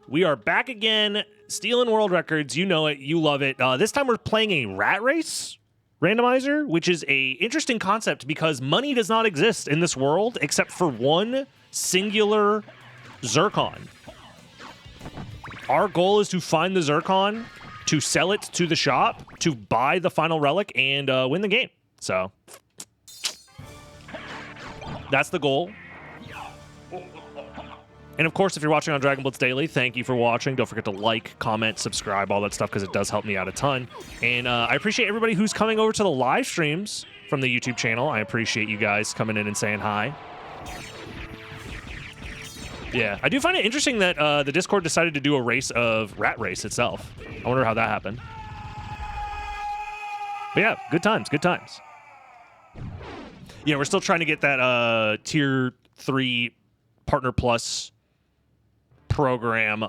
We are back again, stealing world records. You know it, you love it. This time we're playing a rat race randomizer, which is a interesting concept because money does not exist in this world except for one singular zircon. Our goal is to find the zircon, to sell it to the shop, to buy the final relic, and win the game. So that's the goal. And of course, if you're watching on Dragon Blitz Daily, thank you for watching. Don't forget to like, comment, subscribe, all that stuff, because it does help me out a ton. And I appreciate everybody who's coming over to the live streams from the YouTube channel. I appreciate you guys coming in and saying hi. Yeah, I do find it interesting that the Discord decided to do a race of Rat Race itself. I wonder how that happened. But yeah, good times, good times. Yeah, we're still trying to get that Tier 3 Partner Plus program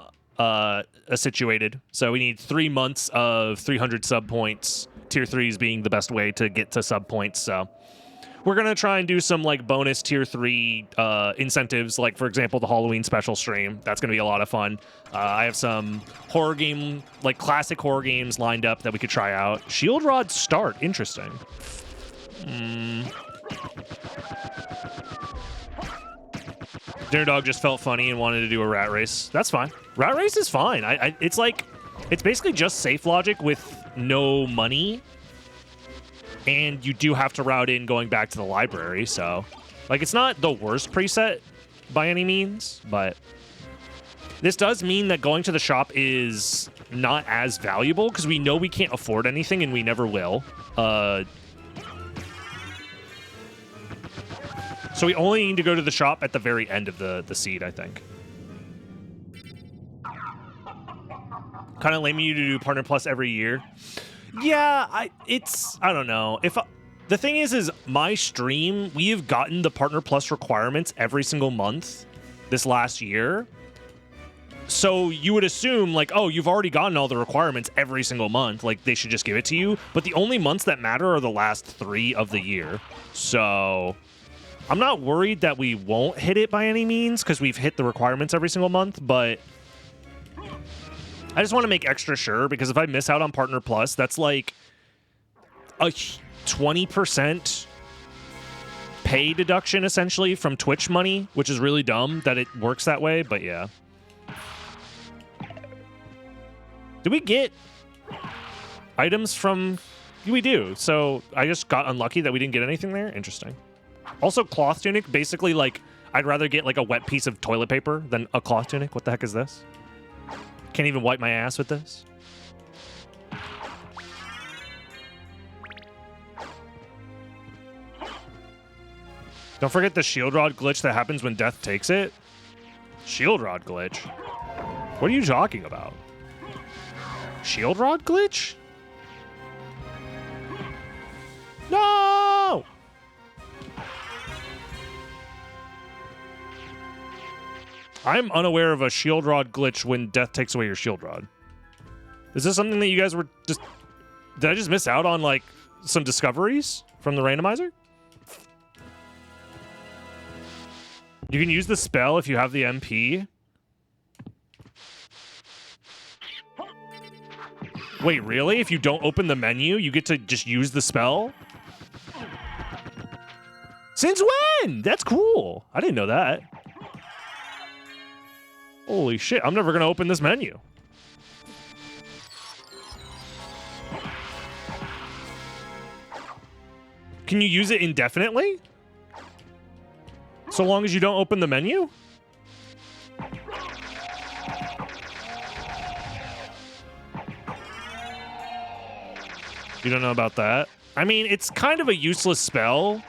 situated. So we need 3 months of 300 sub points. Tier 3s being the best way to get to sub points. So we're going to try and do some like bonus Tier 3 incentives, like for example the Halloween special stream. That's going to be a lot of fun. I have some horror game, like classic horror games lined up that we could try out. Shield Rod Start, interesting. Dinner Dog just felt funny and wanted to do a rat race. That's fine. Rat race is fine. It's like, it's basically just safe logic with no money. And you do have to route in going back to the library, so like it's not the worst preset by any means, but this does mean that going to the shop is not as valuable because we know we can't afford anything and we never will. So we only need to go to the shop at the very end of the seed, I think. Kind of lame of you to do Partner Plus every year. Yeah, I don't know. The thing is my stream, we have gotten the Partner Plus requirements every single month this last year. So you would assume like, oh, you've already gotten all the requirements every single month. Like they should just give it to you. But the only months that matter are the last 3 of the year. So I'm not worried that we won't hit it by any means because we've hit the requirements every single month, but I just want to make extra sure because if I miss out on Partner Plus, that's like a 20% pay deduction essentially from Twitch money, which is really dumb that it works that way, but yeah. Did we get items from... We do, so I just got unlucky that we didn't get anything there? Interesting. Also, cloth tunic, basically, like, I'd rather get, like, a wet piece of toilet paper than a cloth tunic. What the heck is this? Can't even wipe my ass with this. Don't forget the shield rod glitch that happens when death takes it. Shield rod glitch? What are you talking about? Shield rod glitch? No! I'm unaware of a shield rod glitch when death takes away your shield rod. Is this something that you guys were just... Did I just miss out on, like, some discoveries from the randomizer? You can use the spell if you have the MP. Wait, really? If you don't open the menu, you get to just use the spell? Since when? That's cool. I didn't know that. Holy shit, I'm never gonna open this menu. Can you use it indefinitely? So long as you don't open the menu? You don't know about that? I mean, it's kind of a useless spell.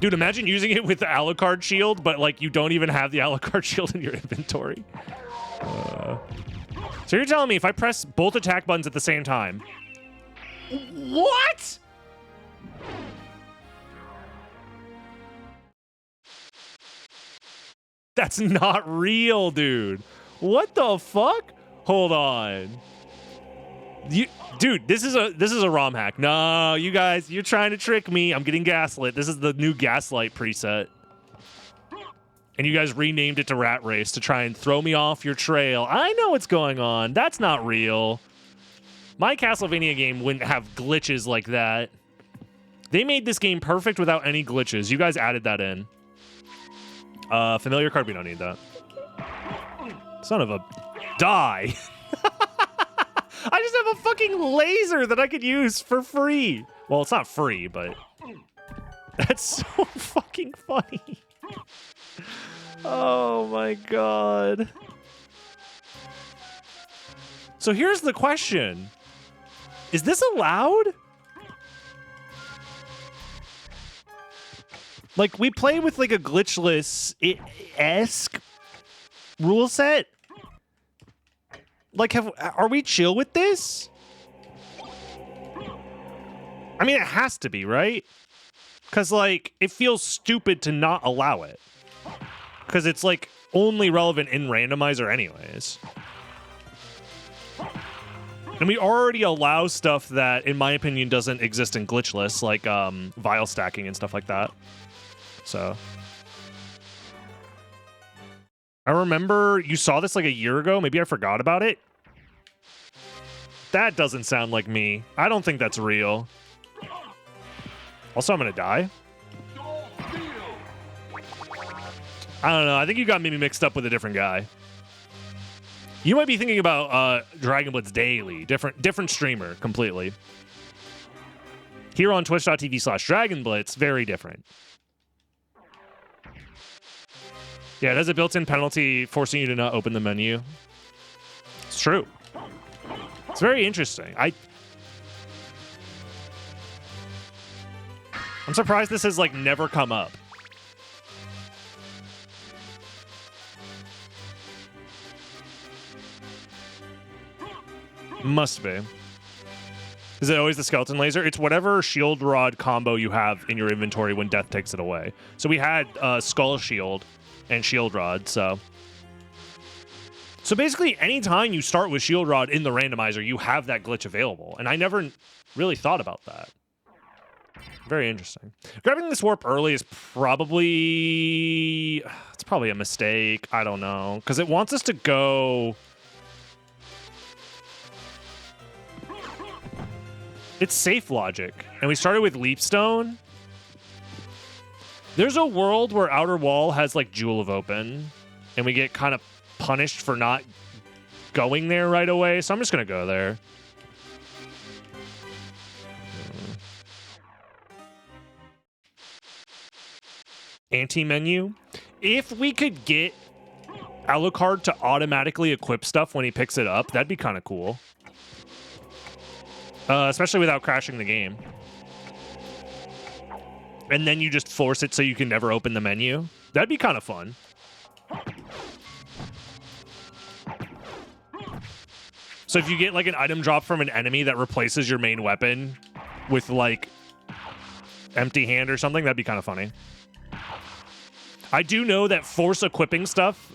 Dude, imagine using it with the Alucard shield, but like you don't even have the Alucard shield in your inventory. So you're telling me if I press both attack buttons at the same time... What?! That's not real, dude. What the fuck? Hold on. Dude, this is a ROM hack. No, you guys, you're trying to trick me. I'm getting gaslit. This is the new gaslight preset. And you guys renamed it to Rat Race to try and throw me off your trail. I know what's going on. That's not real. My Castlevania game wouldn't have glitches like that. They made this game perfect without any glitches. You guys added that in. Familiar card, we don't need that. Son of a... Die! I just have a fucking laser that I could use for free. Well, it's not free, but... That's so fucking funny. Oh my god. So here's the question. Is this allowed? Like, we play with like a glitchless-esque rule set? Like, are we chill with this? I mean, it has to be, right? Because, like, it feels stupid to not allow it. Because it's, like, only relevant in Randomizer anyways. And we already allow stuff that, in my opinion, doesn't exist in glitchless, like vial stacking and stuff like that. So... I remember you saw this like a year ago. Maybe I forgot about it. That doesn't sound like me. I don't think that's real. Also, I'm gonna die. I don't know. I think you got me mixed up with a different guy. You might be thinking about Dragon Blitz Daily. Different streamer completely. Here on twitch.tv/DragonBlitz, very different. Yeah, it has a built-in penalty forcing you to not open the menu. It's true. It's very interesting. I'm surprised this has, like, never come up. Must be. Is it always the skeleton laser? It's whatever shield rod combo you have in your inventory when death takes it away. So we had skull shield and shield rod, so basically anytime you start with shield rod in the randomizer, you have that glitch available, and I never really thought about that. Very interesting. Grabbing this warp early is probably a mistake. I don't know, because it wants us to go... It's safe logic, and we started with Leapstone. There's a world where Outer Wall has, like, Jewel of Open, and we get kind of punished for not going there right away, so I'm just going to go there. Anti-menu. If we could get Alucard to automatically equip stuff when he picks it up, that'd be kind of cool. Especially without crashing the game. And then you just force it so you can never open the menu. That'd be kind of fun. So if you get like an item drop from an enemy that replaces your main weapon with like empty hand or something, that'd be kind of funny. I do know that force equipping stuff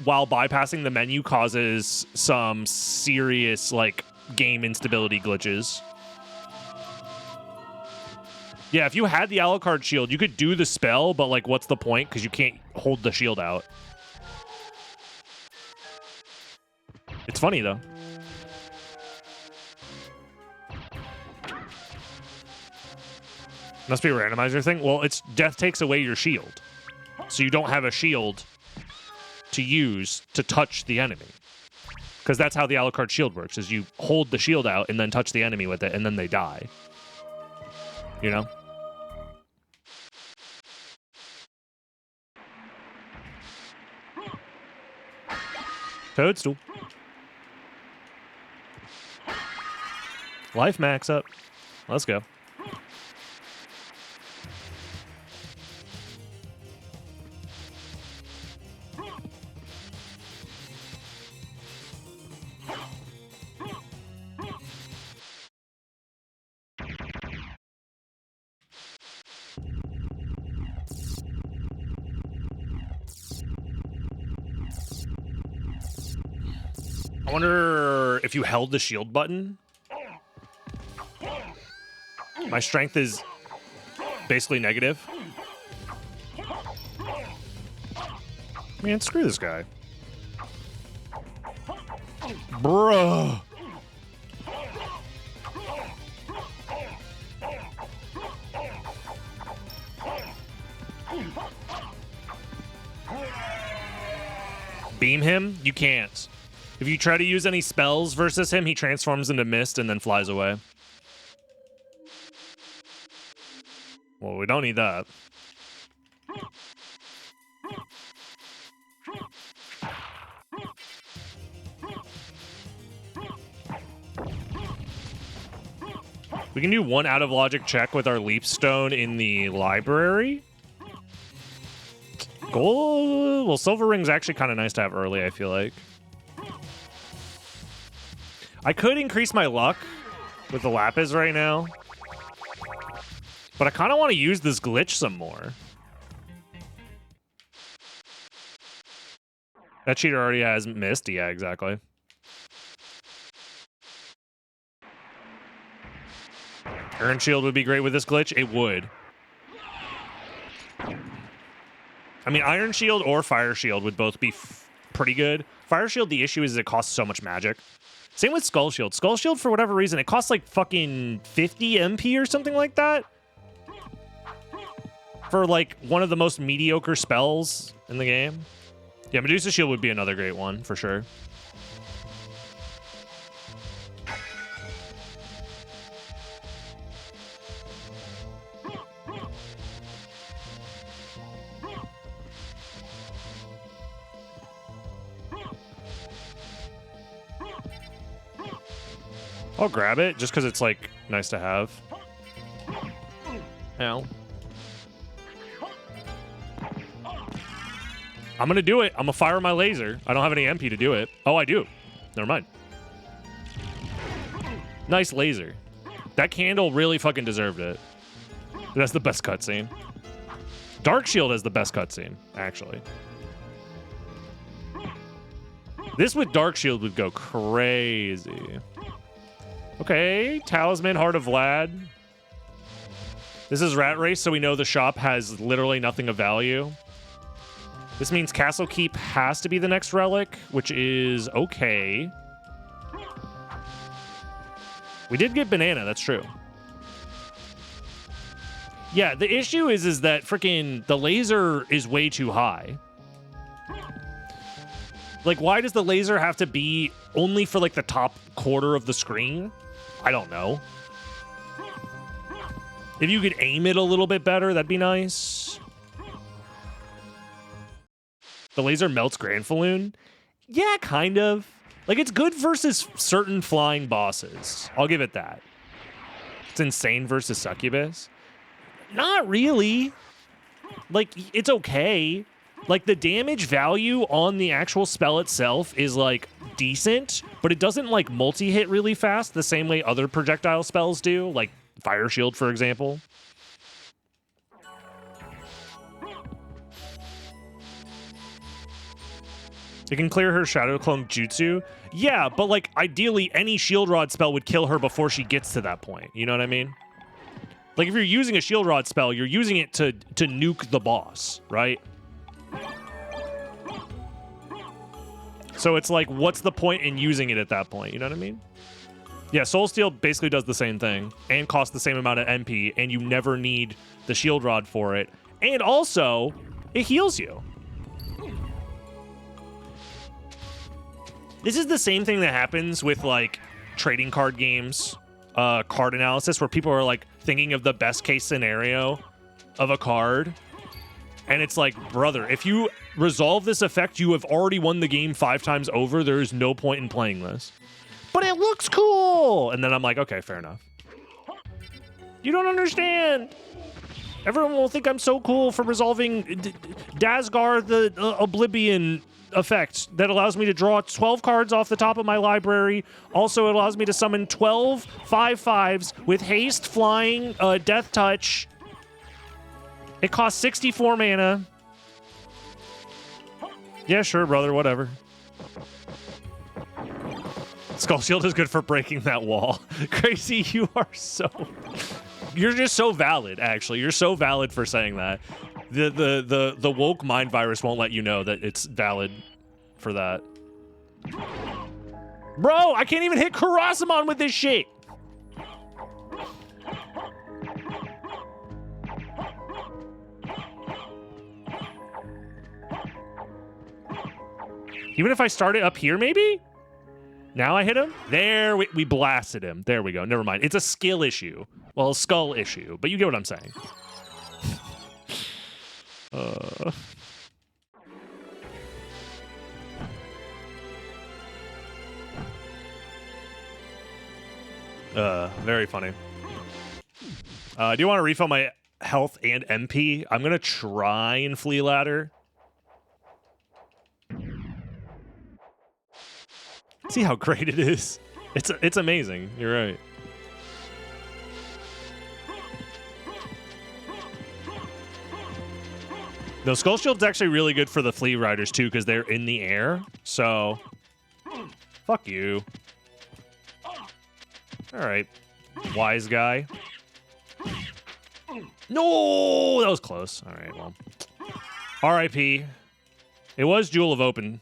while bypassing the menu causes some serious like game instability glitches. Yeah, if you had the Alucard shield, you could do the spell, but, like, what's the point? Because you can't hold the shield out. It's funny, though. Must be a randomizer thing? Well, it's death takes away your shield. So you don't have a shield to use to touch the enemy. Because that's how the Alucard shield works, is you hold the shield out and then touch the enemy with it, and then they die. You know? Toadstool. Life max up. Let's go. I wonder if you held the shield button. My strength is basically negative. Man, screw this guy. Bruh. Beam him? You can't. If you try to use any spells versus him, he transforms into mist and then flies away. Well, we don't need that. We can do one out of logic check with our leap stone in the library. Gold. Well, silver ring's actually kind of nice to have early, I feel like. I could increase my luck with the lapis right now, but I kind of want to use this glitch some more. That cheater already has missed. Yeah, exactly. Iron Shield would be great with this glitch. It would. I mean, Iron Shield or Fire Shield would both be pretty good. Fire Shield, the issue is it costs so much magic. Same with Skull Shield. Skull Shield, for whatever reason, it costs like fucking 50 MP or something like that. For like one of the most mediocre spells in the game. Yeah, Medusa Shield would be another great one, for sure. I'll grab it just because it's like nice to have. Ow. I'm gonna do it. I'm gonna fire my laser. I don't have any MP to do it. Oh, I do. Never mind. Nice laser. That candle really fucking deserved it. That's the best cutscene. Dark Shield has the best cutscene, actually. This with Dark Shield would go crazy. Okay, Talisman, Heart of Vlad. This is Rat Race, so we know the shop has literally nothing of value. This means Castle Keep has to be the next relic, which is okay. We did get Banana, that's true. Yeah, the issue is that freaking the laser is way too high. Like, why does the laser have to be only for like the top quarter of the screen? I don't know. If you could aim it a little bit better, that'd be nice. The laser melts Granfaloon? Yeah, kind of. Like, it's good versus certain flying bosses. I'll give it that. It's insane versus Succubus. Not really. Like, it's okay. Like, the damage value on the actual spell itself is, like, decent, but it doesn't, like, multi-hit really fast the same way other projectile spells do, like Fire Shield, for example. It can clear her Shadow Clone Jutsu. Yeah, but, like, ideally, any Shield Rod spell would kill her before she gets to that point. You know what I mean? Like, if you're using a Shield Rod spell, you're using it to nuke the boss, right? So it's like, what's the point in using it at that point? You know what I mean? Yeah, Soul Steel basically does the same thing and costs the same amount of MP, and you never need the Shield Rod for it. And also, it heals you. This is the same thing that happens with, like, trading card games, card analysis, where people are, like, thinking of the best case scenario of a card. And it's like, brother, if you resolve this effect, you have already won the game 5 times over. There is no point in playing this. But it looks cool! And then I'm like, okay, fair enough. You don't understand. Everyone will think I'm so cool for resolving Dazgar the Oblivion effect that allows me to draw 12 cards off the top of my library. Also, it allows me to summon 12 5/5s with haste, flying, death touch. It costs 64 mana. Yeah, sure, brother, whatever. Skull Shield is good for breaking that wall. Crazy, you are so... You're just so valid, actually. You're so valid for saying that. The woke mind virus won't let you know that it's valid for that. Bro, I can't even hit Karasamon with this shit. Even if I start it up here, maybe? Now I hit him? There, we blasted him. There we go. Never mind. It's a skill issue. Well, a skull issue, but you get what I'm saying. Very funny. Do you want to refill my health and MP? I'm gonna try and flee ladder. See how great it is. It's amazing. You're right. No, Skull Shield's actually really good for the Flea Riders, too, because they're in the air. So, fuck you. All right, wise guy. No, that was close. All right, well. R.I.P. It was Jewel of Open.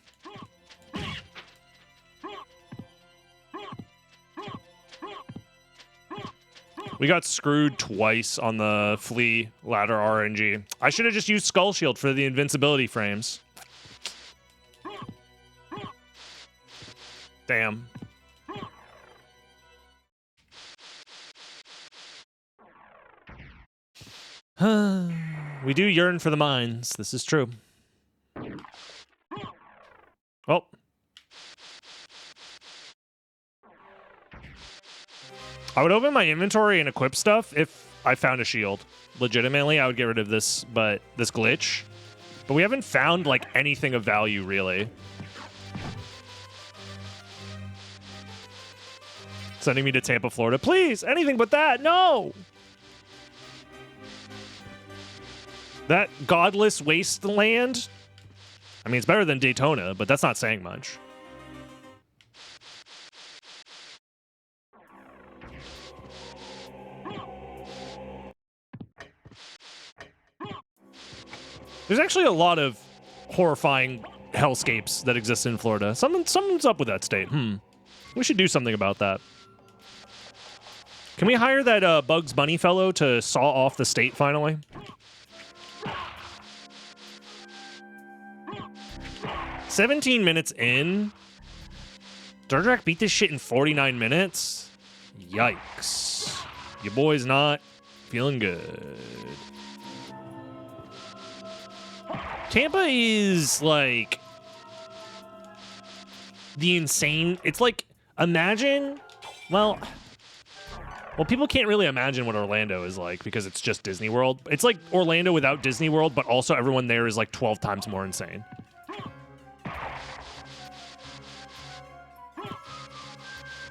We got screwed twice on the Flea Ladder RNG. I should have just used Skull Shield for the invincibility frames. Damn. We do yearn for the mines. This is true. Oh. I would open my inventory and equip stuff if I found a shield. Legitimately, I would get rid of this glitch. But we haven't found, like, anything of value, really. Sending me to Tampa, Florida. Please, anything but that. No! That godless wasteland. I mean, it's better than Daytona, but that's not saying much. There's actually a lot of horrifying hellscapes that exist in Florida. Something's up with that state. We should do something about that. Can we hire that Bugs Bunny fellow to saw off the state finally? "17 minutes in? Durdrak beat this shit in 49 minutes? Yikes. Your boy's not feeling good. Tampa is, like, the insane... It's like, imagine... Well, people can't really imagine what Orlando is like because it's just Disney World. It's like Orlando without Disney World, but also everyone there is, like, 12 times more insane.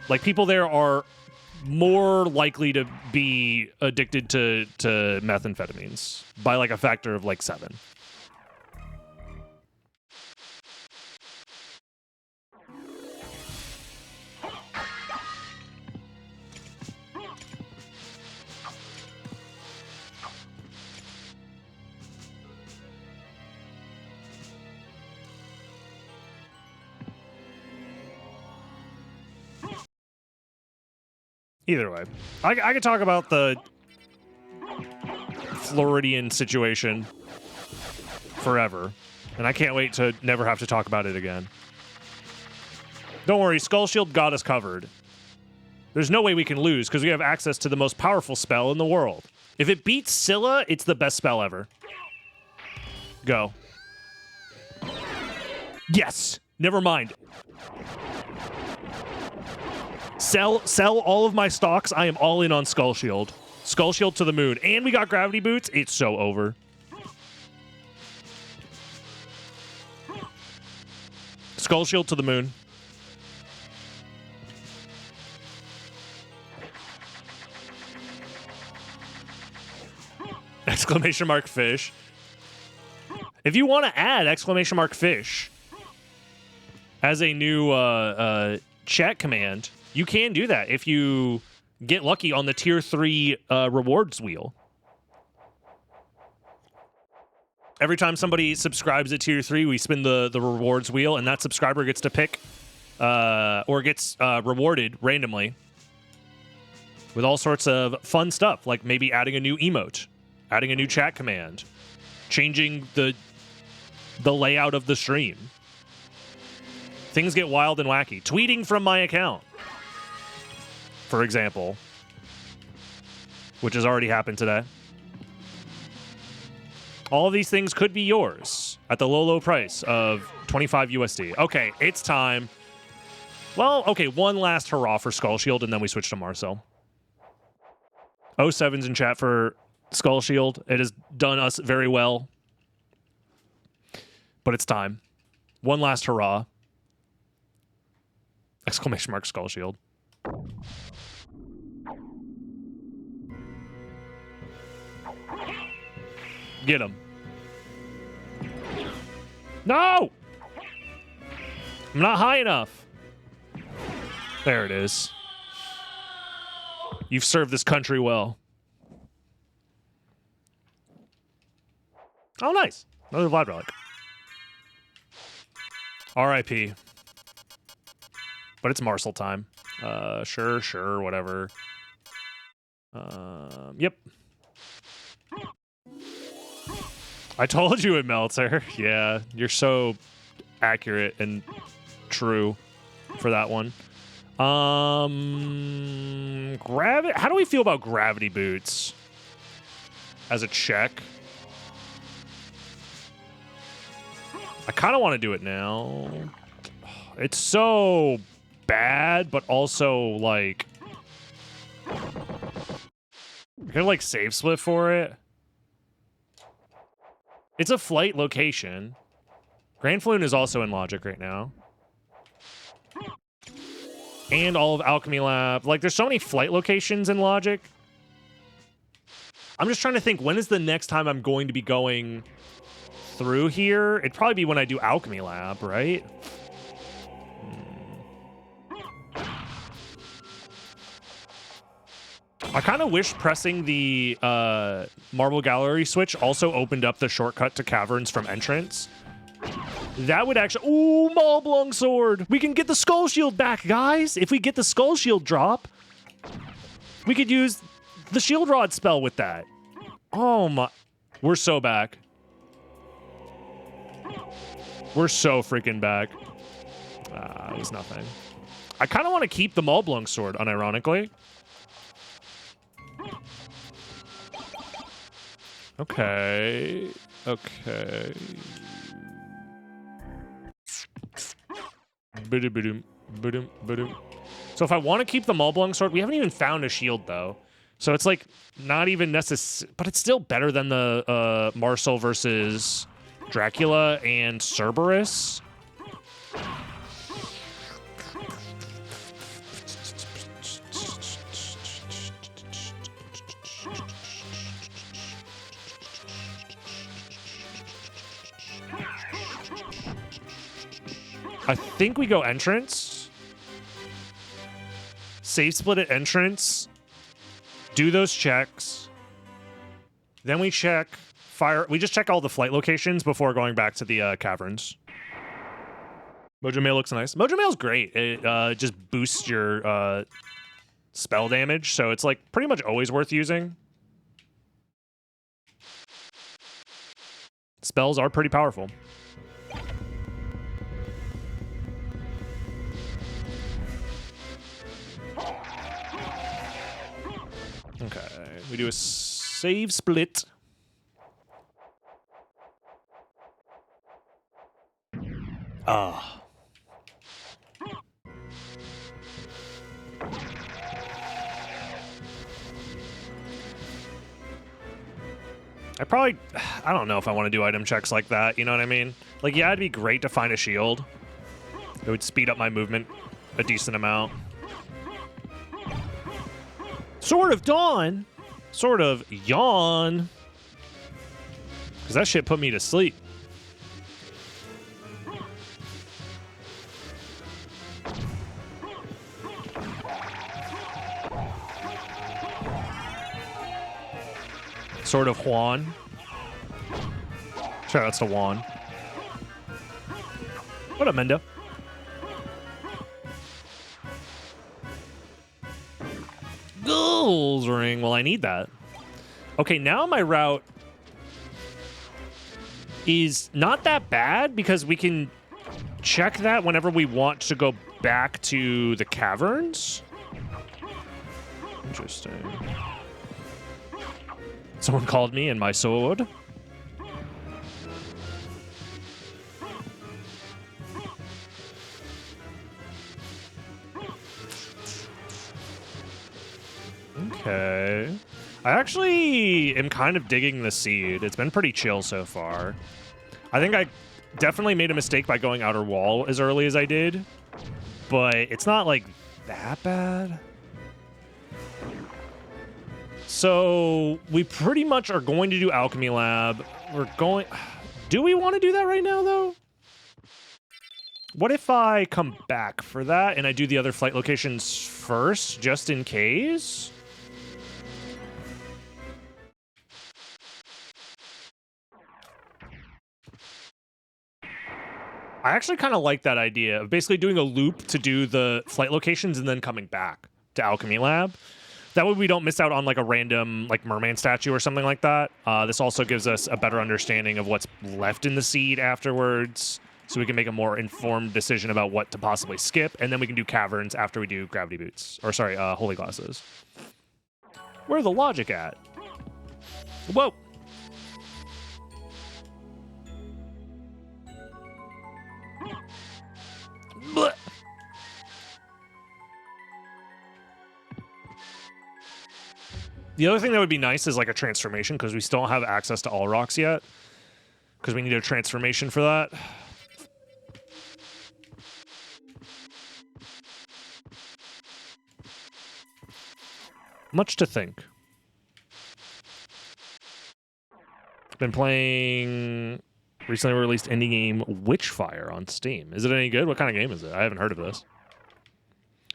Like, people there are more likely to be addicted to methamphetamines by, like, a factor of, like, 7. Either way, I could talk about the Floridian situation forever, and I can't wait to never have to talk about it again. Don't worry, Skull Shield got us covered. There's no way we can lose because we have access to the most powerful spell in the world. If it beats Scylla, it's the best spell ever. Go. Yes! Never mind. Sell all of my stocks. I am all in on Skull Shield. Skull Shield to the moon. And we got gravity boots. It's so over. Skull Shield to the moon. Exclamation mark fish. If you want to add exclamation mark fish as a new chat command, you can do that if you get lucky on the tier 3 rewards wheel. Every time somebody subscribes at tier 3, we spin the rewards wheel, and that subscriber gets to pick or gets rewarded randomly with all sorts of fun stuff, like maybe adding a new emote, adding a new chat command, changing the layout of the stream. Things get wild and wacky. Tweeting from my account, for example, which has already happened today. All of these things could be yours at the low, low price of 25 USD. Okay, it's time. Well, okay, one last hurrah for Skull Shield, and then we switch to Marcel. 07's in chat for Skull Shield. It has done us very well. But it's time. One last hurrah. Exclamation mark Skull Shield. Get him. No! I'm not high enough. There it is. You've served this country well. Oh, nice. Another Vlad relic. R.I.P. But it's Marcel time. Sure, whatever. Yep. I told you it melts her. Yeah, you're so accurate and true for that one. How do we feel about gravity boots as a check? I kind of want to do it now. It's so bad, but also like you're gonna like save split for it. It's a flight location. Grand Floon is also in Logic right now. And all of Alchemy Lab. Like, there's so many flight locations in Logic. I'm just trying to think, when is the next time I'm going to be going through here? It'd probably be when I do Alchemy Lab, right? I kind of wish pressing the Marble Gallery switch also opened up the shortcut to caverns from entrance. That would actually... Ooh, Maulblung Sword! We can get the Skull Shield back, guys! If we get the Skull Shield drop, we could use the Shield Rod spell with that. Oh my... We're so back. We're so freaking back. It was nothing. I kind of want to keep the Maulblung Sword, unironically. Okay. Okay. So if I want to keep the Maulblung Sword, we haven't even found a shield, though. So it's like not even necessary, but it's still better than the Marcel versus Dracula and Cerberus. I think we go entrance. Save split at entrance. Do those checks. Then we check fire. We just check all the flight locations before going back to the caverns. Mojo Mail looks nice. Mojo Mail's great. It just boosts your spell damage, so it's like pretty much always worth using. Spells are pretty powerful. Okay, we do a save split. Ah. I don't know if I want to do item checks like that, you know what I mean? Like, yeah, it'd be great to find a shield. It would speed up my movement a decent amount. Sword of Dawn? Sort of yawn. Because that shit put me to sleep. Sword of Juan. Shout outs to Juan. What up, Mendo? Ghouls ring. Well, I need that. Okay, now my route is not that bad because we can check that whenever we want to go back to the caverns. Interesting. Someone called me and my sword. Okay. I actually am kind of digging the seed. It's been pretty chill so far. I think I definitely made a mistake by going outer wall as early as I did, but it's not like that bad. So we pretty much are going to do Alchemy Lab. We're going... Do we want to do that right now, though? What if I come back for that and I do the other flight locations first, just in case? I actually kind of like that idea of basically doing a loop to do the flight locations and then coming back to Alchemy Lab. That way we don't miss out on like a random like merman statue or something like that. This also gives us a better understanding of what's left in the seed afterwards, so we can make a more informed decision about what to possibly skip, and then we can do caverns after we do gravity boots. Or sorry, holy glasses. Where's the logic at? Whoa! Blech. The other thing that would be nice is like a transformation, because we still don't have access to all rocks yet, because we need a transformation for that. Much to think. Been playing recently released indie game Witchfire on Steam. Is it any good? What kind of game is it? I haven't heard of this.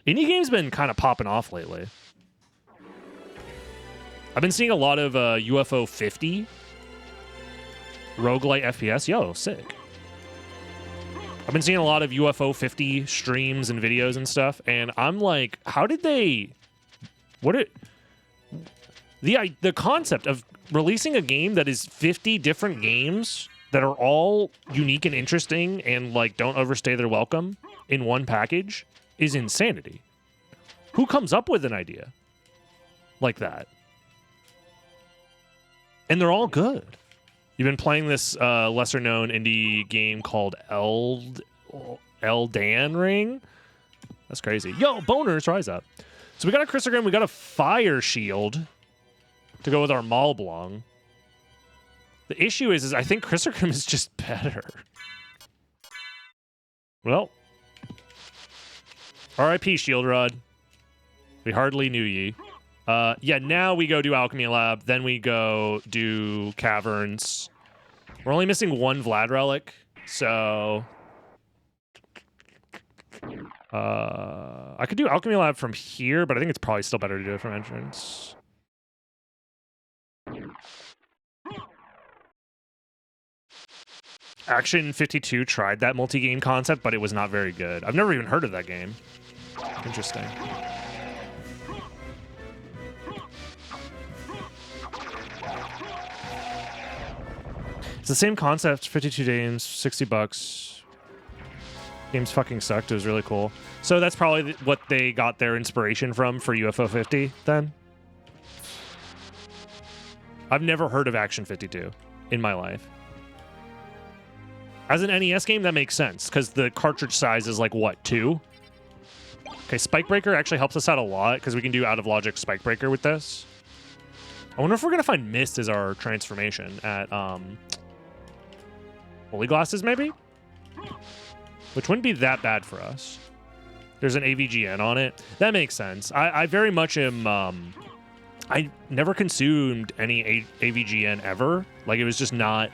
Indie games been kind of popping off lately. I've been seeing a lot of UFO 50 roguelite FPS. Yo, sick. I've been seeing a lot of UFO 50 streams and videos and stuff, and I'm like, how did they... The concept of releasing a game that is 50 different games that are all unique and interesting and like don't overstay their welcome in one package is insanity. Who comes up with an idea like that? And they're all good. You've been playing this lesser-known indie game called Elden Ring? That's crazy. Yo, boners, rise up. So we got a Chrysogram, we got a Fire Shield to go with our Malblong. The issue is I think Chrysogram is just better. Well. R.I.P. Shield Rod. We hardly knew ye. Yeah, now we go do Alchemy Lab, then we go do Caverns. We're only missing one Vlad Relic, so... I could do Alchemy Lab from here, but I think it's probably still better to do it from entrance. Action 52 tried that multi-game concept, but it was not very good. I've never even heard of that game. Interesting. It's the same concept, 52 games, 60 bucks. Games fucking sucked. It was really cool. So that's probably what they got their inspiration from for UFO 50, then? I've never heard of Action 52 in my life. As an NES game, that makes sense, because the cartridge size is like, what, 2? Okay, Spike Breaker actually helps us out a lot, because we can do out-of-logic Spike Breaker with this. I wonder if we're going to find Mist as our transformation at Holy Glasses, maybe? Which wouldn't be that bad for us. There's an AVGN on it. That makes sense. I very much am... I never consumed any AVGN ever. Like, it was just not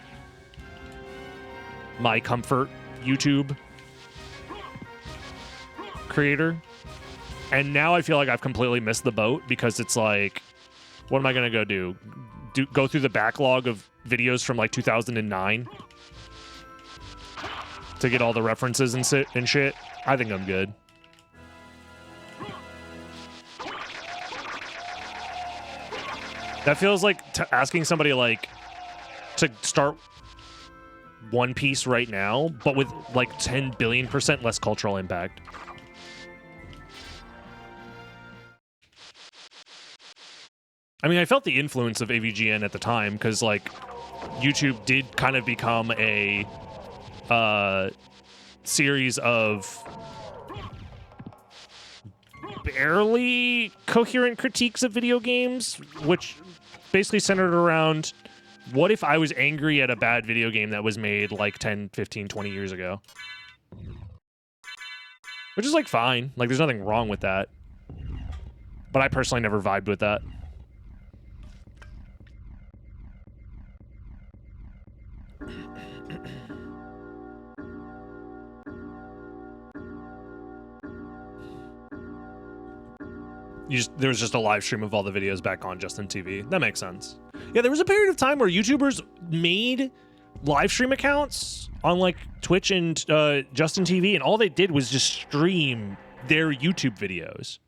my comfort YouTube creator. And now I feel like I've completely missed the boat, because it's like, what am I going to go do? Go through the backlog of videos from like 2009 to get all the references and shit, I think I'm good. That feels like asking somebody like to start One Piece right now, but with like 10 billion% less cultural impact. I mean, I felt the influence of AVGN at the time because like YouTube did kind of become a series of barely coherent critiques of video games, which basically centered around what if I was angry at a bad video game that was made like 10, 15, 20 years ago? Which is like fine. Like there's nothing wrong with that. But I personally never vibed with that. There was just a live stream of all the videos back on Justin TV. That makes sense. Yeah, there was a period of time where YouTubers made live stream accounts on like Twitch and Justin TV, and all they did was just stream their YouTube videos.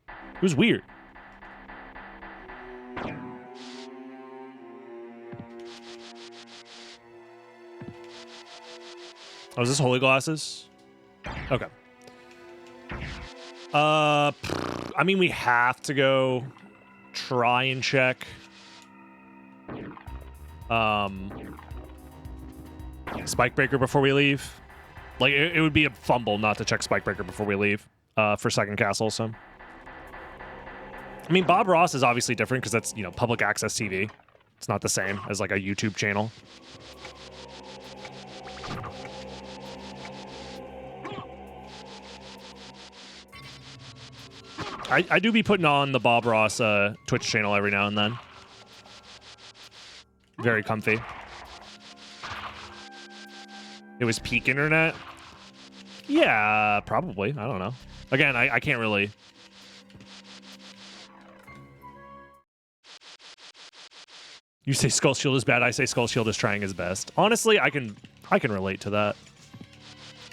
It was weird. Oh, is this Holy Glasses? Okay. I mean, we have to go try and check Spikebreaker before we leave. Like, it would be a fumble not to check Spikebreaker before we leave for Second Castle, so. I mean, Bob Ross is obviously different because that's, you know, public access TV. It's not the same as, like, a YouTube channel. I do be putting on the Bob Ross Twitch channel every now and then. Very comfy. It was peak internet? Yeah, probably. I don't know. Again, I can't really... You say Skull Shield is bad, I say Skull Shield is trying his best. Honestly, I can relate to that.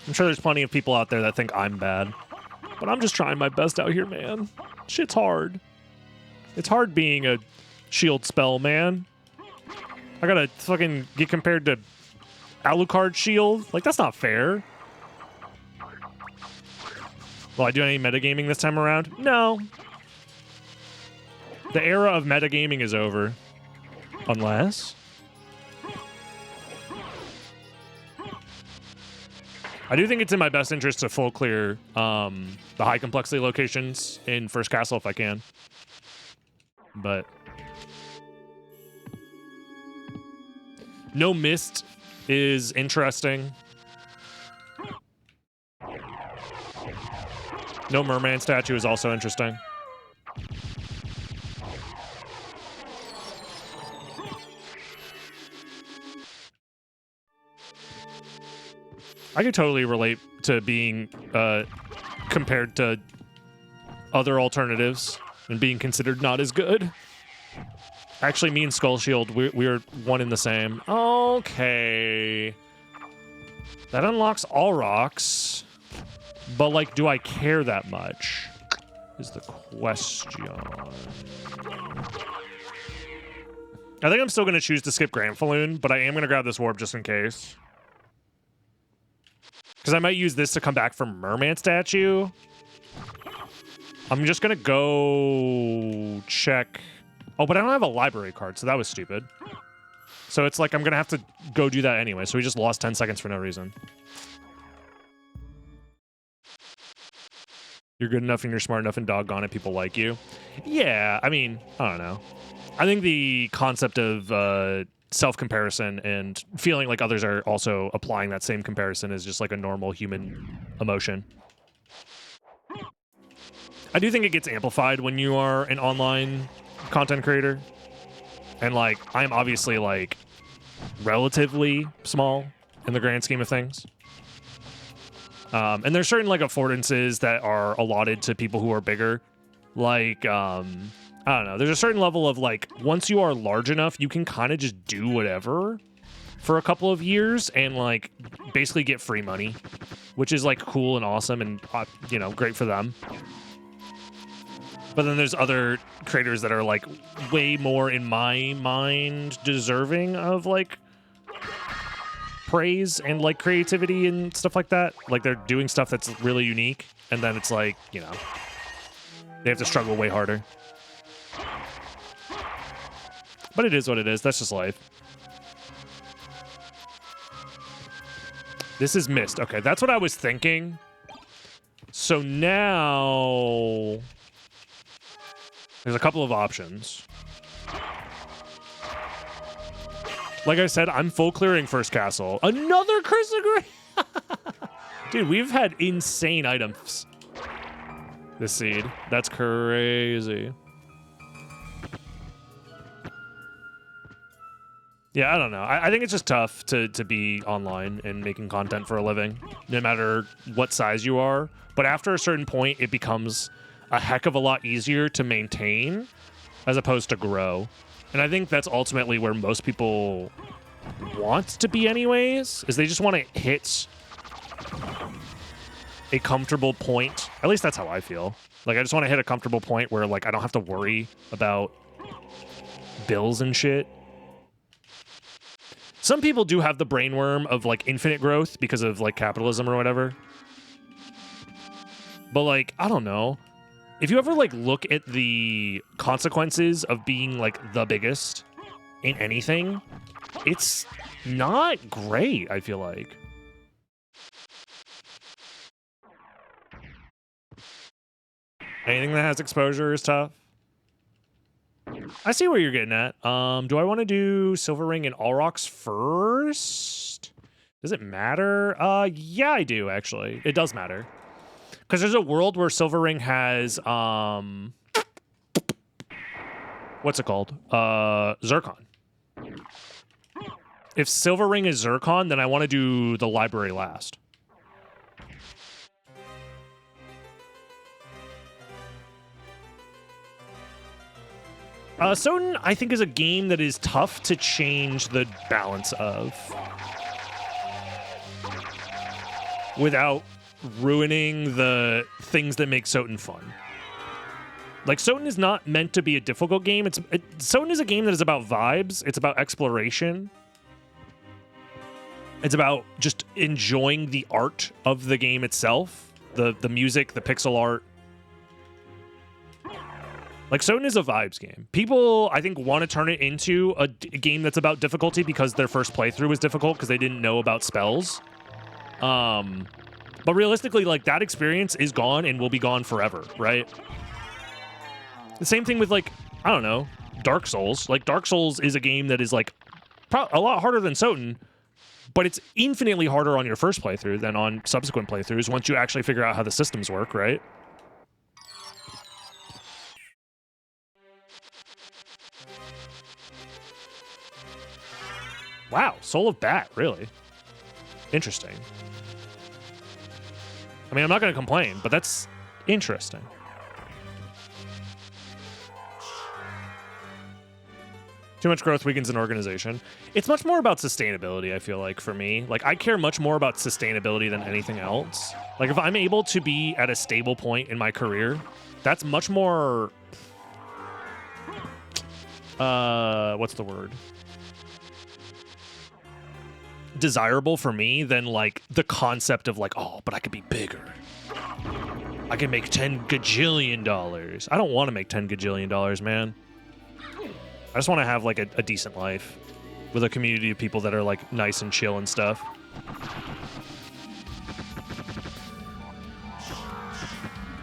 I'm sure there's plenty of people out there that think I'm bad. But I'm just trying my best out here, man. Shit's hard. It's hard being a shield spell, man. I gotta fucking get compared to Alucard shield. Like, that's not fair. Will I do any metagaming this time around? No. The era of metagaming is over. Unless... I do think it's in my best interest to full clear the high complexity locations in First Castle if I can. But... No Mist is interesting. No Merman statue is also interesting. I could totally relate to being compared to other alternatives and being considered not as good. Actually, me and Skull Shield, we're one in the same. Okay. That unlocks all rocks. But, like, do I care that much? Is the question. I think I'm still going to choose to skip Grand Falloon, but I am going to grab this warp just in case. Because I might use this to come back from Merman statue. I'm just going to go check... Oh, but I don't have a library card, so that was stupid. So it's like I'm going to have to go do that anyway, so we just lost 10 seconds for no reason. You're good enough and you're smart enough and doggone it, people like you. Yeah, I mean, I don't know. I think the concept of self-comparison and feeling like others are also applying that same comparison is just like a normal human emotion. I do think it gets amplified when you are an online content creator. And like, I'm obviously like relatively small in the grand scheme of things. And there's certain like affordances that are allotted to people who are bigger. Like, I don't know. There's a certain level of like, once you are large enough, you can kind of just do whatever. for a couple of years and like basically get free money, which is like cool and awesome and you know, great for them. But then there's other creators that are like way more, in my mind, deserving of like praise and like creativity and stuff like that. Like they're doing stuff that's really unique, and then it's like, you know, they have to struggle way harder. But it is what it is. That's just life. This is missed. Okay, that's what I was thinking. So now there's a couple of options. Like I said, I'm full clearing first castle. Another Chrysagrade! Dude, we've had insane items this seed. That's crazy. Yeah, I don't know. I think it's just tough to be online and making content for a living, no matter what size you are. But after a certain point, it becomes a heck of a lot easier to maintain as opposed to grow. And I think that's ultimately where most people want to be anyways, is they just want to hit a comfortable point. At least that's how I feel. Like, I just want to hit a comfortable point where, like, I don't have to worry about bills and shit. Some people do have the brainworm of, like, infinite growth because of, like, capitalism or whatever. But, like, I don't know. If you ever, like, look at the consequences of being, like, the biggest in anything, it's not great, I feel like. Anything that has exposure is tough. I see where you're getting at. Do I want to do Silver Ring and All Rocks first? Does it matter? Yeah, I do, actually. It does matter. Because there's a world where Silver Ring has, what's it called? Zircon. If Silver Ring is Zircon, then I want to do the library last. SOTN, I think, is a game that is tough to change the balance of without ruining the things that make SOTN fun. Like, SOTN is not meant to be a difficult game. SOTN is a game that is about vibes. It's about exploration. It's about just enjoying the art of the game itself. The music, the pixel art. Like, SOTN is a vibes game. People, I think, want to turn it into a game that's about difficulty because their first playthrough was difficult because they didn't know about spells. But realistically, like, that experience is gone and will be gone forever, right? The same thing with, like, I don't know, Dark Souls. Like, Dark Souls is a game that is, like, a lot harder than SOTN, but it's infinitely harder on your first playthrough than on subsequent playthroughs once you actually figure out how the systems work, right? Wow, Soul of Bat, really? Interesting. I mean, I'm not going to complain, but that's interesting. Too much growth weakens an organization. It's much more about sustainability, I feel like, for me. Like, I care much more about sustainability than anything else. Like, if I'm able to be at a stable point in my career, that's much more... what's the word? Desirable for me than, like, the concept of, like, oh, but I could be bigger. I can make $10 gajillion. I don't want to make $10 gajillion, man. I just want to have, like, a decent life with a community of people that are, like, nice and chill and stuff.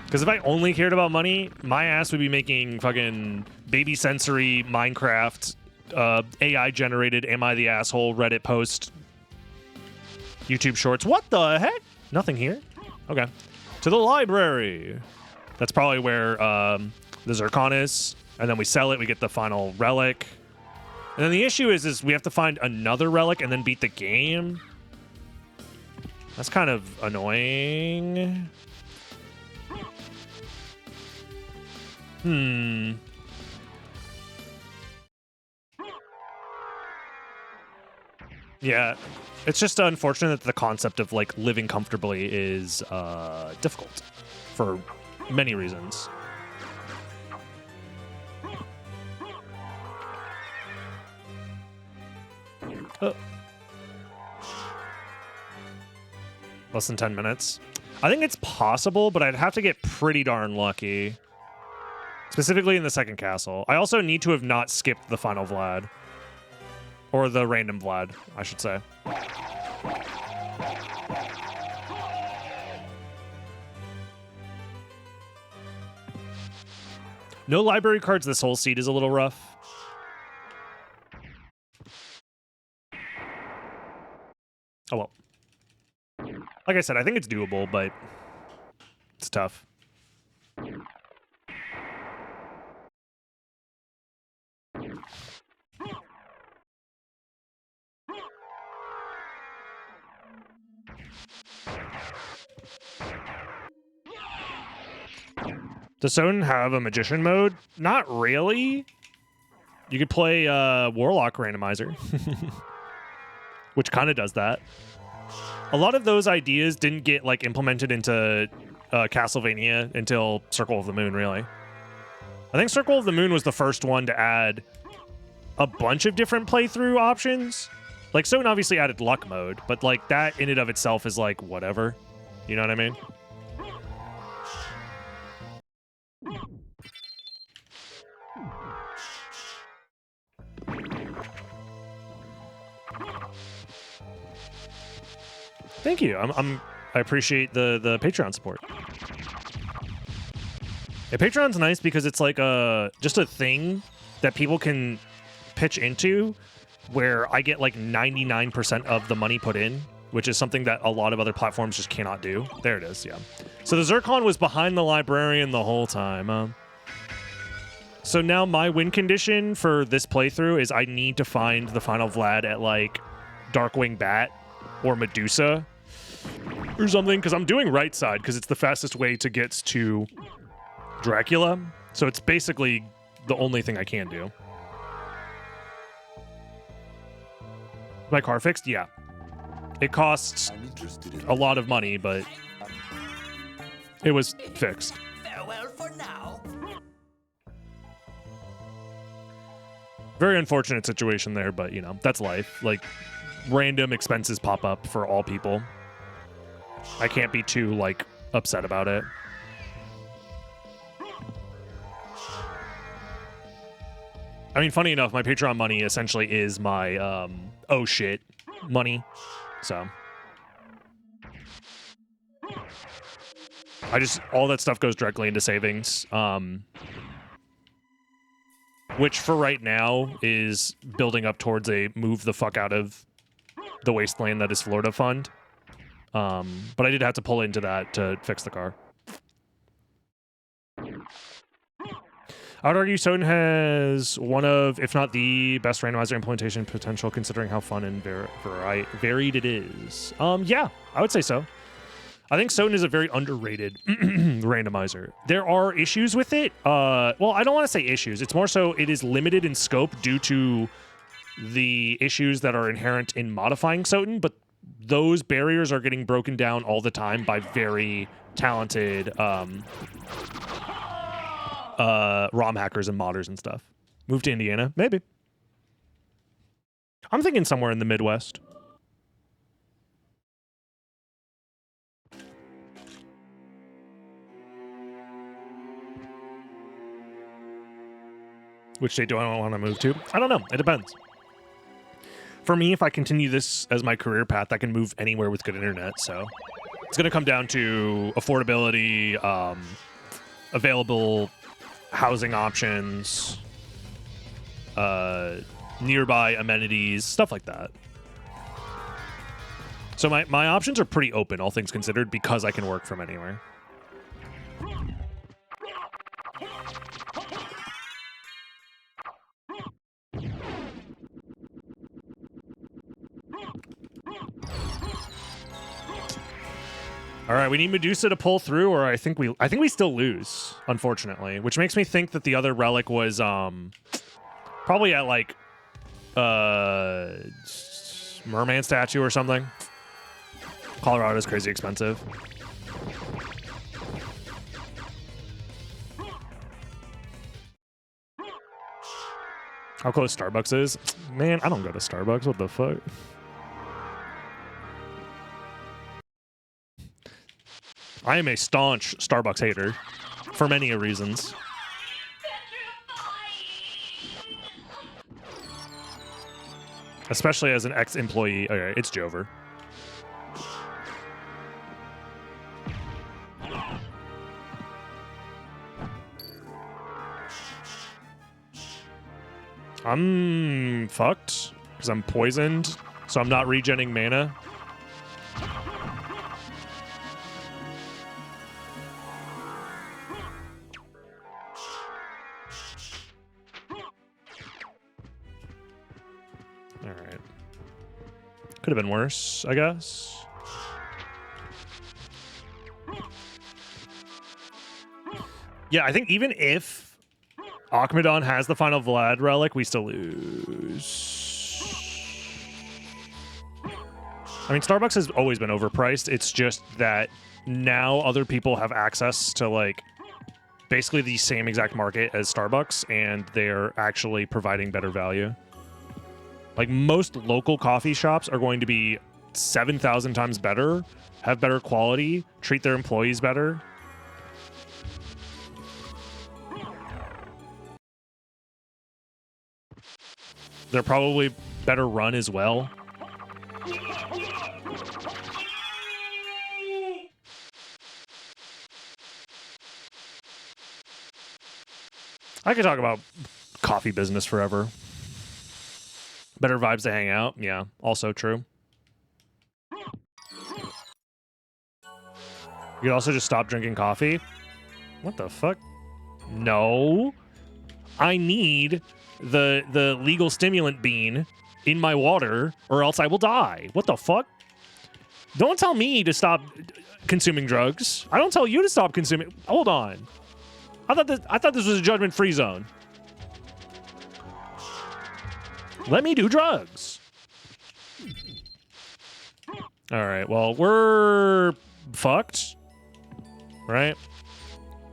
Because if I only cared about money, my ass would be making fucking baby sensory Minecraft, AI-generated Am I the Asshole Reddit post, YouTube shorts. What the heck? Nothing here. Okay. To the library. That's probably where the Zircon is. And then we sell it, we get the final relic. And then the issue is we have to find another relic and then beat the game. That's kind of annoying. Yeah, it's just unfortunate that the concept of like living comfortably is difficult for many reasons. Oh. Less than 10 minutes. I think it's possible, but I'd have to get pretty darn lucky. Specifically in the second castle. I also need to have not skipped the final Vlad. Or the random Vlad, I should say. No library cards this whole seat is a little rough. Oh well. Like I said, I think it's doable, but it's tough. Does SOTN have a magician mode? Not really. You could play Warlock Randomizer, which kind of does that. A lot of those ideas didn't get like implemented into Castlevania until Circle of the Moon, really. I think Circle of the Moon was the first one to add a bunch of different playthrough options. Like, SOTN obviously added luck mode, but like that in and of itself is like whatever. You know what I mean? Thank you. I appreciate the Patreon support. Yeah, Patreon's nice because it's like just a thing that people can pitch into where I get like 99% of the money put in, which is something that a lot of other platforms just cannot do. There it is, yeah. So the Zircon was behind the librarian the whole time. So now my win condition for this playthrough is I need to find the final Vlad at like Darkwing Bat or Medusa or something, because I'm doing right side because it's the fastest way to get to Dracula. So it's basically the only thing I can do. My car fixed? Yeah. It costs a lot of money, but it was fixed. Farewell for now. Very unfortunate situation there, but you know, that's life. Like, random expenses pop up for all people. I can't be too, like, upset about it. I mean, funny enough, my Patreon money essentially is my, oh shit money. So. All that stuff goes directly into savings. Which for right now is building up towards a move the fuck out of the wasteland that is Florida fund. But I did have to pull into that to fix the car. I would argue SOTN has one of, if not the best randomizer implementation potential, considering how fun and varied it is. Yeah, I would say so. I think SOTN is a very underrated randomizer. There are issues with it. Well, I don't want to say issues. It's more so it is limited in scope due to the issues that are inherent in modifying SOTN, but those barriers are getting broken down all the time by very talented ROM hackers and modders and stuff. Move to Indiana? Maybe. I'm thinking somewhere in the Midwest. Which state do I want to move to? I don't know. It depends. For me, if I continue this as my career path, I can move anywhere with good internet. So it's going to come down to affordability, available housing options, nearby amenities, stuff like that. So my options are pretty open, all things considered, because I can work from anywhere. All right, we need Medusa to pull through, or I think we still lose, unfortunately, which makes me think that the other relic was probably at like merman statue or something. Colorado's crazy expensive. How close Starbucks is? Man, I don't go to Starbucks. What the fuck? I am a staunch Starbucks hater for many reasons. Especially as an ex-employee. Okay, it's Jover. I'm fucked because I'm poisoned, so I'm not regenning mana. All right. Could have been worse, I guess. Yeah, I think even if Akmadon has the final Vlad relic, we still lose. I mean, Starbucks has always been overpriced. It's just that now other people have access to, like, basically the same exact market as Starbucks, and they're actually providing better value. Like, most local coffee shops are going to be 7,000 times better, have better quality, treat their employees better. They're probably better run as well. I could talk about coffee business forever. Better vibes to hang out. Yeah, also true. You could also just stop drinking coffee. What the fuck? No. I need the legal stimulant bean in my water, or else I will die. What the fuck? Don't tell me to stop consuming drugs. I don't tell you to stop consuming. Hold on. I thought this was a judgment-free zone. Let me do drugs. All right. Well, we're fucked, right?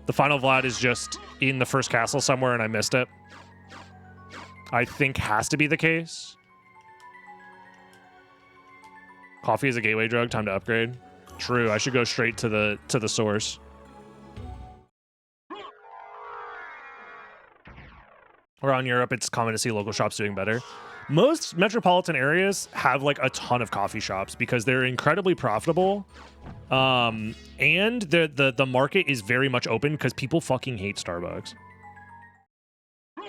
The final Vlad is just in the first castle somewhere, and I missed it. I think has to be the case. Coffee is a gateway drug. Time to upgrade. True. I should go straight to the source. Around Europe, it's common to see local shops doing better. Most metropolitan areas have like a ton of coffee shops because they're incredibly profitable. And the market is very much open because people fucking hate Starbucks.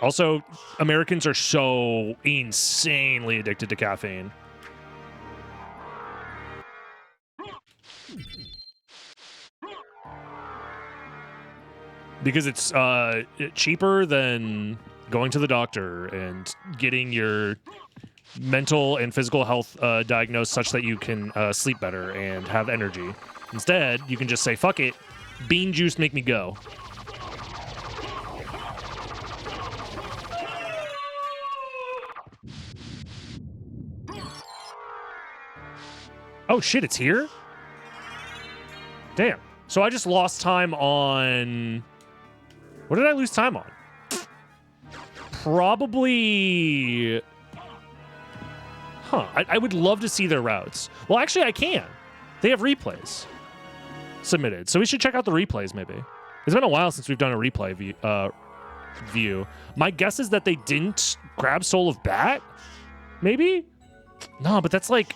Also, Americans are so insanely addicted to caffeine. Because it's cheaper than going to the doctor and getting your mental and physical health diagnosed such that you can sleep better and have energy. Instead, you can just say, fuck it, bean juice make me go. Oh shit, it's here? Damn. So I just lost time on... What did I lose time on? Probably... Huh. I would love to see their routes. Well, actually, I can. They have replays submitted. So we should check out the replays, maybe. It's been a while since we've done a replay view. My guess is that they didn't grab Soul of Bat? Maybe? No, but that's like...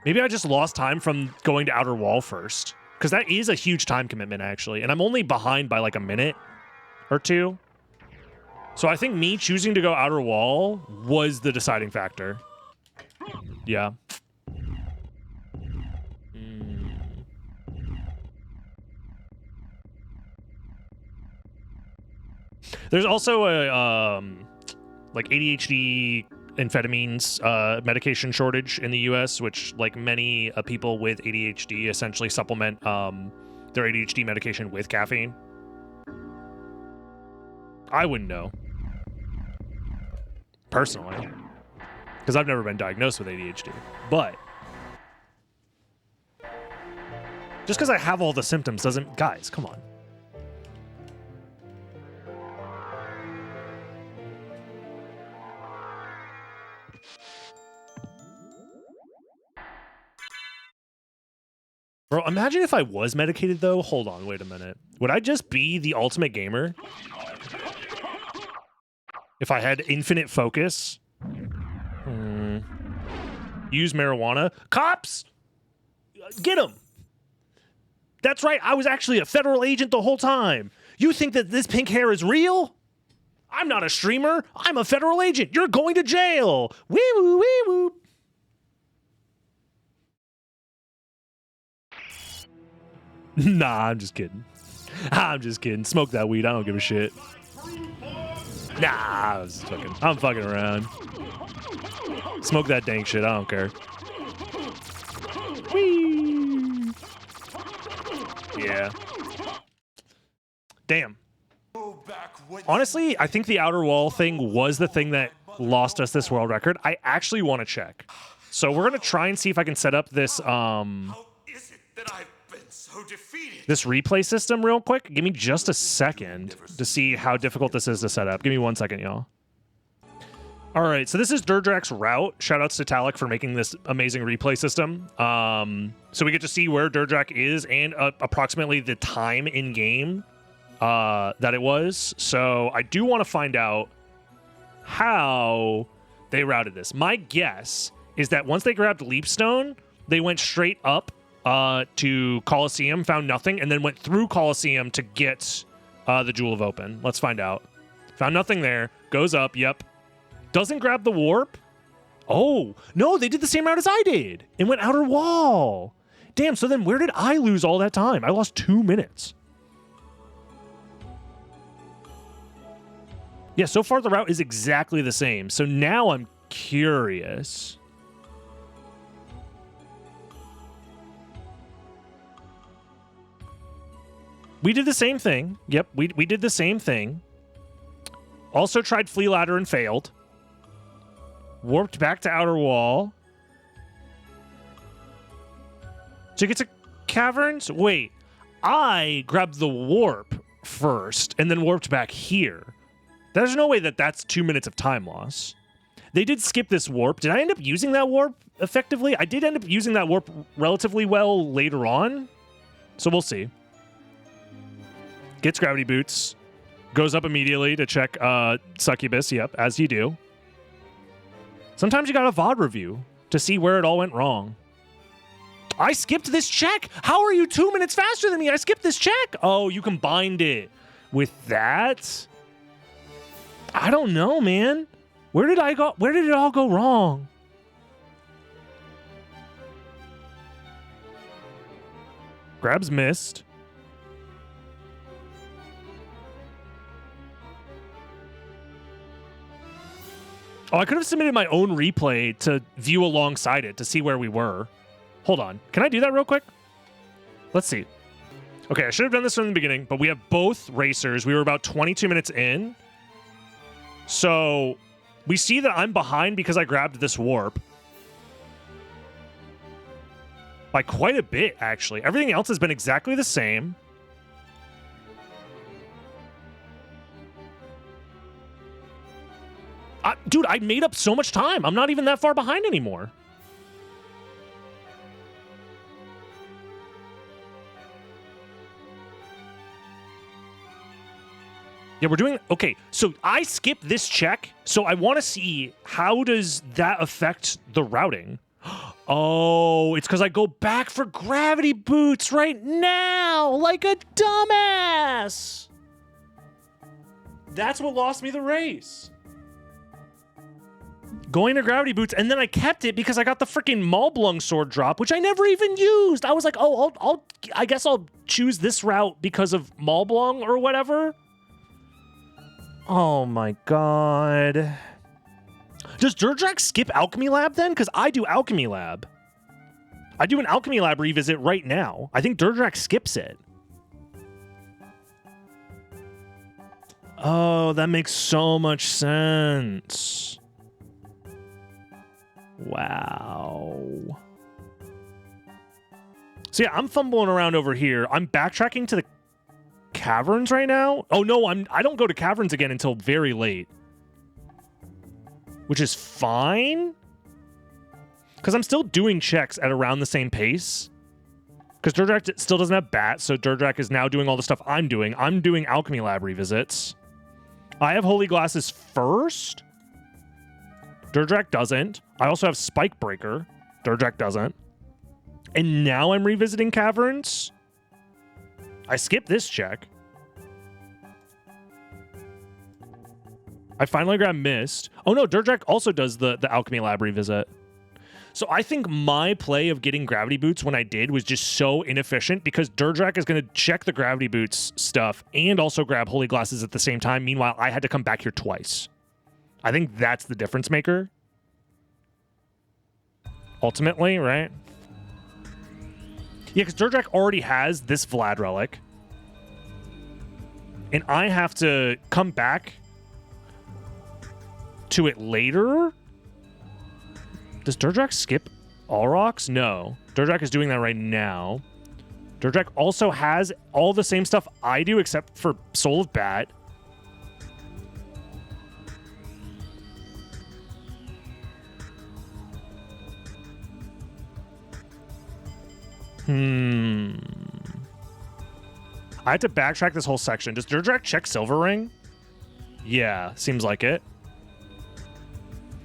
Maybe I just lost time from going to Outer Wall first. Because that is a huge time commitment, actually. And I'm only behind by like a minute or two. So I think me choosing to go Outer Wall was the deciding factor. Yeah. There's also a like ADHD amphetamines medication shortage in the US, which like many people with ADHD essentially supplement their ADHD medication with caffeine. I wouldn't know. Personally. because I've never been diagnosed with ADHD. But just because I have all the symptoms doesn't... Guys, come on. Bro, imagine if I was medicated, though. Hold on, wait a minute. Would I just be the ultimate gamer? If I had infinite focus? Use marijuana? Cops! Get him! That's right, I was actually a federal agent the whole time. You think that this pink hair is real? I'm not a streamer. I'm a federal agent. You're going to jail. Wee-woo, wee-woo. Nah, I'm just kidding. I'm just kidding. Smoke that weed. I don't give a shit. Nah, I'm fucking around. Smoke that dank shit. I don't care. Whee! Yeah. Damn. Honestly, I think the outer wall thing was the thing that lost us this world record. I actually want to check. So we're going to try and see if I can set up this How is it that I've been so defeated? this replay system real quick. Give me just a second to see how difficult this is to set up. Give me 1 second, y'all. All right, so this is Durdrak's route. Shoutouts to Talik for making this amazing replay system. So we get to see where Durdrak is and approximately the time in game that it was. So I do want to find out how they routed this. My guess is that once they grabbed Leapstone, they went straight up to Coliseum, found nothing, and then went through Coliseum to get the Jewel of Open. Let's find out. Found nothing there. Goes up. Yep. Doesn't grab the warp. Oh, no, they did the same route as I did and went outer wall. Damn, so then where did I lose all that time? I lost 2 minutes. Yeah, so far the route is exactly the same. So now I'm curious. We did the same thing. Yep, we did the same thing. Also tried Flea Ladder and failed. Warped back to outer wall. To get to caverns? Wait, I grabbed the warp first and then warped back here. There's no way that that's 2 minutes of time loss. They did skip this warp. Did I end up using that warp effectively? I did end up using that warp relatively well later on. So we'll see. Gets gravity boots. Goes up immediately to check Succubus. Yep, as you do. Sometimes you got a VOD review to see where it all went wrong. I skipped this check. How are you 2 minutes faster than me? I skipped this check. Oh, you combined it with that? I don't know, man. Where did I go? Where did it all go wrong? Grabs missed. Oh, I could have submitted my own replay to view alongside it to see where we were. Hold on. Can I do that real quick? Let's see. Okay, I should have done this from the beginning, but we have both racers. We were about 22 minutes in. So we see that I'm behind because I grabbed this warp. By quite a bit, actually. Everything else has been exactly the same. Dude, I made up so much time. I'm not even that far behind anymore. Yeah, we're doing... Okay, so I skipped this check, so I want to see how does that affect the routing. Oh, it's because I go back for gravity boots right now, like a dumbass. That's what lost me the race. Going to gravity boots, and then I kept it because I got the freaking Maulblung sword drop, which I never even used. I was like, oh, I guess I'll choose this route because of Maulblung or whatever. Oh my god. Does Durdrak skip Alchemy Lab then? Because I do Alchemy Lab. I do an Alchemy Lab revisit right now. I think Durdrak skips it. Oh, that makes so much sense. Wow. So yeah, I'm fumbling around over here. I'm backtracking to the caverns right now. Oh no, I don't go to caverns again until very late. Which is fine. Because I'm still doing checks at around the same pace. Because Durdrak still doesn't have bats, so Durdrak is now doing all the stuff I'm doing. I'm doing alchemy lab revisits. I have holy glasses first. Durdrak doesn't. I also have spike breaker. Durdrak doesn't. And now I'm revisiting caverns. I skipped this check. I finally grabbed mist. Oh no, Durdrak also does the alchemy lab revisit. So I think my play of getting gravity boots when I did was just so inefficient because Durdrak is going to check the gravity boots stuff and also grab holy glasses at the same time. Meanwhile, I had to come back here twice. I think that's the difference maker. Ultimately, right? Yeah, because Durdrak already has this Vlad relic. And I have to come back to it later? Does Durdrak skip all rocks? No. Durdrak is doing that right now. Durdrak also has all the same stuff I do except for Soul of Bat. I had to backtrack this whole section. Does Durdrak check Silver Ring? Yeah, seems like it.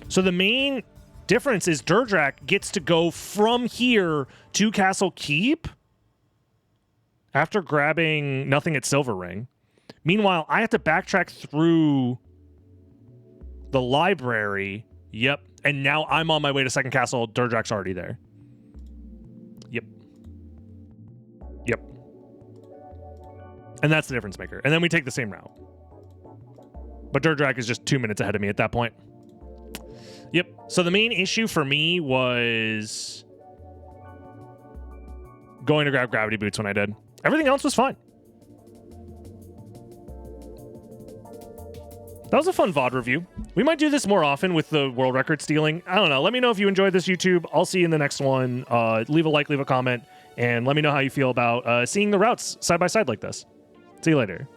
So the main difference is Durdrak gets to go from here to Castle Keep after grabbing nothing at Silver Ring. Meanwhile, I have to backtrack through the library. Yep. And now I'm on my way to Second Castle. Durdrak's already there. Yep. Yep. And that's the difference maker. And then we take the same route. But Durdrak is just 2 minutes ahead of me at that point. Yep. So the main issue for me was going to grab gravity boots when I did. Everything else was fine. That was a fun VOD review. We might do this more often with the world record stealing. I don't know. Let me know if you enjoyed this, YouTube. I'll see you in the next one. Leave a like, leave a comment, and let me know how you feel about seeing the routes side by side like this. See you later.